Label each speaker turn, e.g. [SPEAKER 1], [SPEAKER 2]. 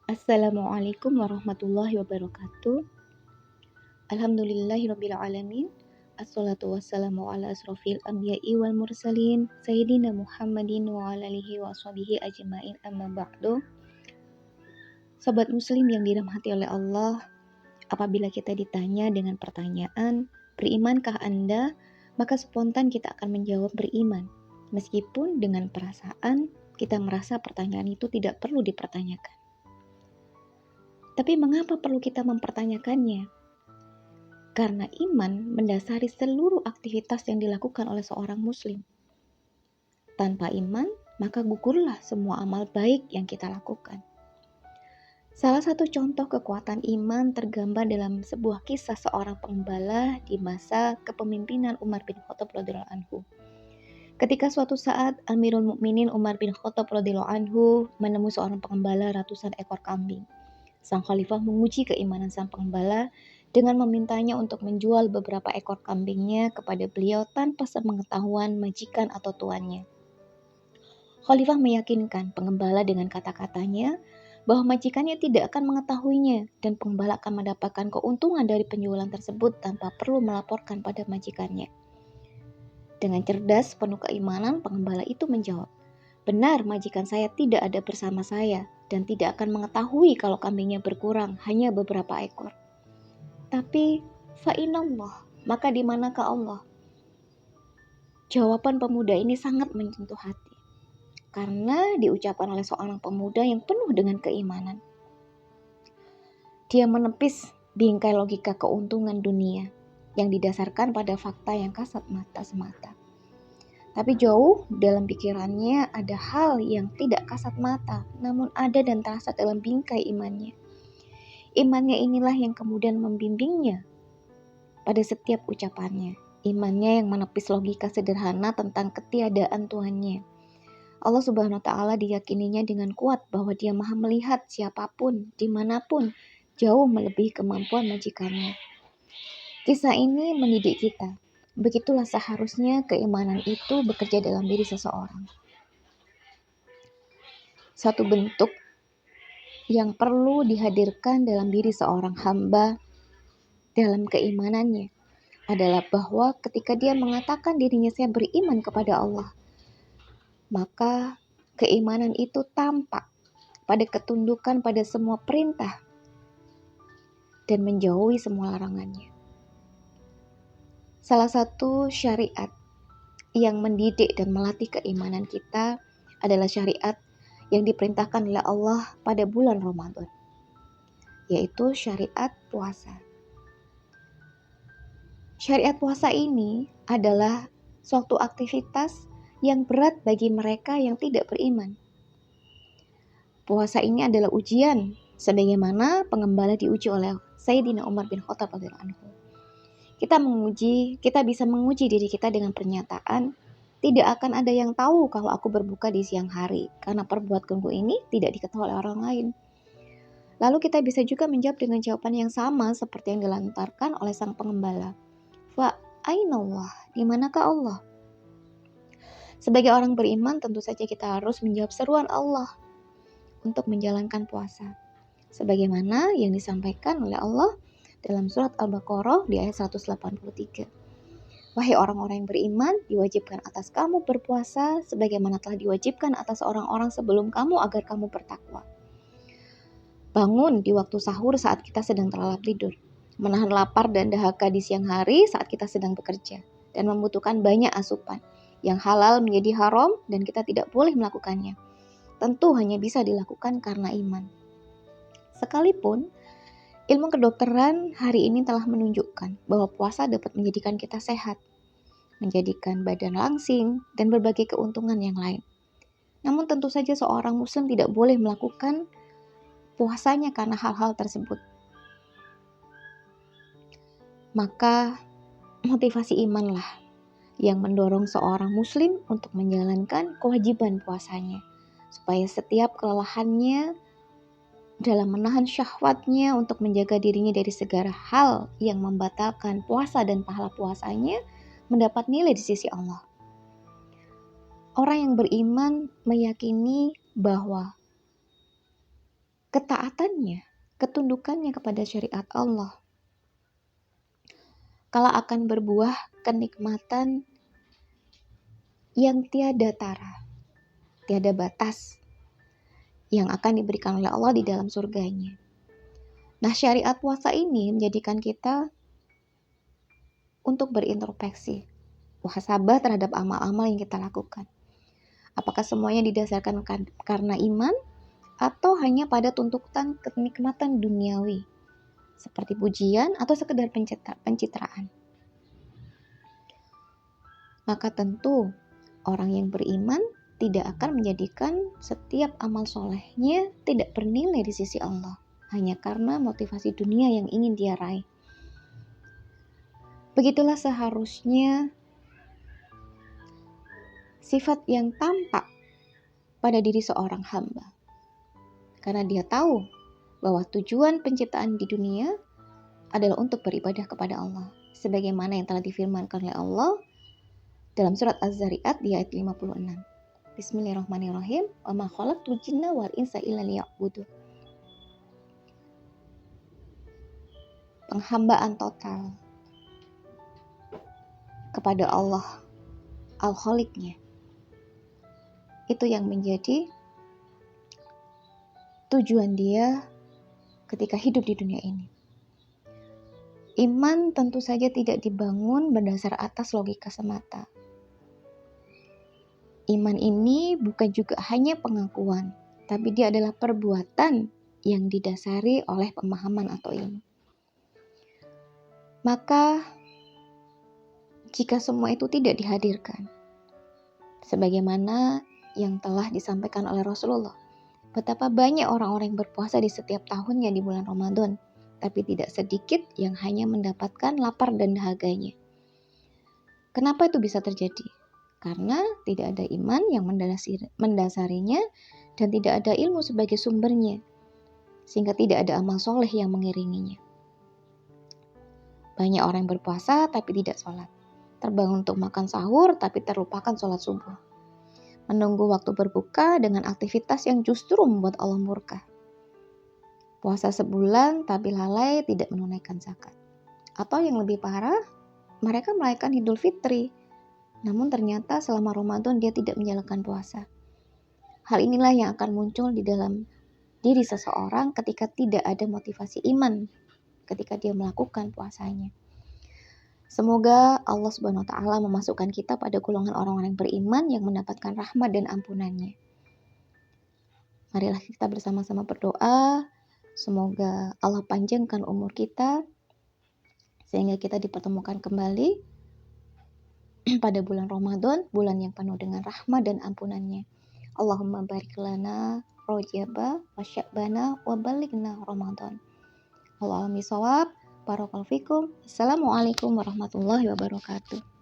[SPEAKER 1] Assalamualaikum warahmatullahi wabarakatuh. Alhamdulillahirabbil alamin. Assalatu wassalamu ala asrofil anbiya'i wal mursalin Sayyidina Muhammadin wa ala alihi wa sahbihi ajma'in amma ba'du. Sobat muslim yang dirahmati oleh Allah, apabila kita ditanya dengan pertanyaan, berimankah Anda? Maka spontan kita akan menjawab beriman. Meskipun dengan perasaan kita merasa pertanyaan itu tidak perlu dipertanyakan. Tapi mengapa perlu kita mempertanyakannya? Karena iman mendasari seluruh aktivitas yang dilakukan oleh seorang muslim. Tanpa iman, maka gugurlah semua amal baik yang kita lakukan. Salah satu contoh kekuatan iman tergambar dalam sebuah kisah seorang pengembala di masa kepemimpinan Umar bin Khattab radhiyallahu anhu. Ketika suatu saat Amirul Mukminin Umar bin Khattab radhiyallahu anhu menemui seorang pengembala ratusan ekor kambing. Sang khalifah menguji keimanan sang pengembala dengan memintanya untuk menjual beberapa ekor kambingnya kepada beliau tanpa sepengetahuan majikan atau tuannya. Khalifah meyakinkan pengembala dengan kata-katanya bahwa majikannya tidak akan mengetahuinya dan pengembala akan mendapatkan keuntungan dari penjualan tersebut tanpa perlu melaporkan pada majikannya. Dengan cerdas penuh keimanan, pengembala itu menjawab, "Benar, majikan saya tidak ada bersama saya dan tidak akan mengetahui kalau kambingnya berkurang hanya beberapa ekor. Tapi fa'inallah, maka di manakah Allah?" Jawaban pemuda ini sangat menyentuh hati karena diucapkan oleh seorang pemuda yang penuh dengan keimanan. Dia menepis bingkai logika keuntungan dunia yang didasarkan pada fakta yang kasat mata semata. Tapi jauh dalam pikirannya ada hal yang tidak kasat mata, namun ada dan terasa dalam bingkai imannya. Imannya inilah yang kemudian membimbingnya pada setiap ucapannya. Imannya yang menepis logika sederhana tentang ketiadaan Tuhannya. Allah Subhanahu wa Ta'ala diyakininya dengan kuat bahwa Dia Maha melihat siapapun, dimanapun, jauh melebihi kemampuan majikannya. Kisah ini mendidik kita. Begitulah seharusnya keimanan itu bekerja dalam diri seseorang. Satu bentuk yang perlu dihadirkan dalam diri seorang hamba dalam keimanannya adalah bahwa ketika dia mengatakan dirinya saya beriman kepada Allah, maka keimanan itu tampak pada ketundukan pada semua perintah dan menjauhi semua larangannya. Salah satu syariat yang mendidik dan melatih keimanan kita adalah syariat yang diperintahkan oleh Allah pada bulan Ramadan, yaitu syariat puasa. Syariat puasa ini adalah suatu aktivitas yang berat bagi mereka yang tidak beriman. Puasa ini adalah ujian, sebagaimana pengembala diuji oleh Sayyidina Umar bin Khattab radhiyallahu anhu. Kita bisa menguji diri kita dengan pernyataan, tidak akan ada yang tahu kalau aku berbuka di siang hari, karena perbuatanku ini tidak diketahui oleh orang lain. Lalu kita bisa juga menjawab dengan jawaban yang sama seperti yang dilontarkan oleh sang pengembala. Fa ainallah, di manakah Allah? Sebagai orang beriman, tentu saja kita harus menjawab seruan Allah untuk menjalankan puasa. Sebagaimana yang disampaikan oleh Allah dalam surat Al-Baqarah di ayat 183. Wahai orang-orang yang beriman, diwajibkan atas kamu berpuasa sebagaimana telah diwajibkan atas orang-orang sebelum kamu agar kamu bertakwa. Bangun di waktu sahur saat kita sedang terlelap tidur. Menahan lapar dan dahaga di siang hari saat kita sedang bekerja. Dan membutuhkan banyak asupan. Yang halal menjadi haram dan kita tidak boleh melakukannya. Tentu hanya bisa dilakukan karena iman. Sekalipun ilmu kedokteran hari ini telah menunjukkan bahwa puasa dapat menjadikan kita sehat, menjadikan badan langsing, dan berbagai keuntungan yang lain. Namun tentu saja seorang muslim tidak boleh melakukan puasanya karena hal-hal tersebut. Maka motivasi imanlah yang mendorong seorang muslim untuk menjalankan kewajiban puasanya, supaya setiap kelelahannya dalam menahan syahwatnya untuk menjaga dirinya dari segala hal yang membatalkan puasa dan pahala puasanya mendapat nilai di sisi Allah. Orang yang beriman meyakini bahwa ketaatannya, ketundukannya kepada syariat Allah, kala akan berbuah kenikmatan yang tiada tara, tiada batas, yang akan diberikan oleh Allah di dalam surganya. Nah, syariat puasa ini menjadikan kita untuk berintrospeksi, muhasabah terhadap amal-amal yang kita lakukan. Apakah semuanya didasarkan karena iman atau hanya pada tuntutan kenikmatan duniawi seperti pujian atau sekedar pencitraan? Maka tentu orang yang beriman tidak akan menjadikan setiap amal solehnya tidak bernilai di sisi Allah hanya karena motivasi dunia yang ingin dia raih. Begitulah seharusnya sifat yang tampak pada diri seorang hamba. Karena dia tahu bahwa tujuan penciptaan di dunia adalah untuk beribadah kepada Allah. Sebagaimana yang telah difirmankan oleh Allah dalam surat Az-Zariyat di ayat 56. Bismillahirrahmanirrahim. Wa ma khalaqtul jinna wal insa illa liya'budun. Penghambaan total kepada Allah Al-Khaliqnya, itu yang menjadi tujuan dia ketika hidup di dunia ini. Iman tentu saja tidak dibangun berdasar atas logika semata. Iman ini bukan juga hanya pengakuan, tapi dia adalah perbuatan yang didasari oleh pemahaman atau ilmu. Maka jika semua itu tidak dihadirkan, sebagaimana yang telah disampaikan oleh Rasulullah, betapa banyak orang-orang yang berpuasa di setiap tahunnya di bulan Ramadan, tapi tidak sedikit yang hanya mendapatkan lapar dan dahaganya. Kenapa itu bisa terjadi? Karena tidak ada iman yang mendasarinya dan tidak ada ilmu sebagai sumbernya, sehingga tidak ada amal soleh yang mengiringinya. Banyak orang yang berpuasa tapi tidak sholat, terbangun untuk makan sahur tapi terlupakan sholat subuh, menunggu waktu berbuka dengan aktivitas yang justru membuat Allah murka. Puasa sebulan tapi lalai tidak menunaikan zakat. Atau yang lebih parah, mereka merayakan Idul Fitri, namun ternyata selama Ramadan dia tidak menjalankan puasa. Hal inilah yang akan muncul di dalam diri seseorang ketika tidak ada motivasi iman ketika dia melakukan puasanya. Semoga Allah Subhanahu wa taala memasukkan kita pada golongan orang-orang yang beriman yang mendapatkan rahmat dan ampunannya. Marilah kita bersama-sama berdoa, semoga Allah panjangkan umur kita sehingga kita dipertemukan kembali pada bulan Ramadan, bulan yang penuh dengan rahmat dan ampunannya. Allahumma barik lana Rajaba wa Sya'bana wa balighna Ramadan. Allahumma shawab. Barakallahu fikum. Assalamualaikum warahmatullahi wabarakatuh.